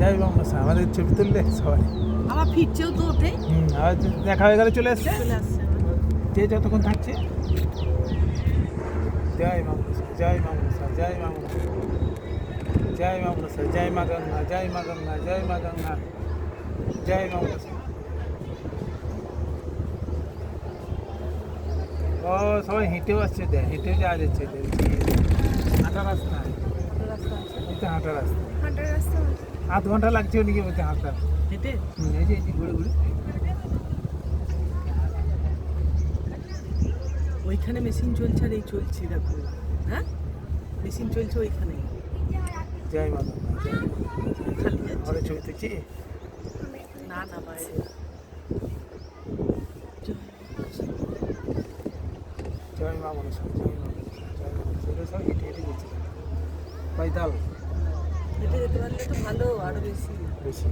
জয় মা মনসা আমাদের ছবি তুললে সবাই আমার ফিরছেও তো ওঠে আবার দেখা হয়ে গেলে চলে আসছে চলে আসছে যে যতক্ষণ থাকছে জয় মা মনসা জয় মা মনসা জয় মা মনসা জয় মা মনসা জয় মা গঙ্গা জয় মা গঙ্গা জয় মা গঙ্গা জয় মা মনসা ও সবাই হেঁটেও আসছে দেখ হেঁটেও যাওয়া যাচ্ছে হাঁটা রাস্তা রাস্তা আছে এটা হাঁটা রাস্তা হাঁটার রাস্তা আধ ঘন্টা লাগছে ওদিকে বলছে হাঁটা হেঁটে এই যে ঘুরে ঘুরে ওইখানে মেশিন চলছে আর এই চলছে দেখো হ্যাঁ মেশিন চলছে ওইখানে জয় মা গঙ্গা জয় মা গঙ্গা। খালি যাচ্ছে ঘরে ছবি তুলছি না না বাইরে জয় মা মনসা জয় মা মনসা জয় মা মনসা এগুলো সব হেঁটে হেঁটে যাচ্ছে পয়দাল হেঁটে যেতে পারলে তো ভালো আরো বেশি বেশি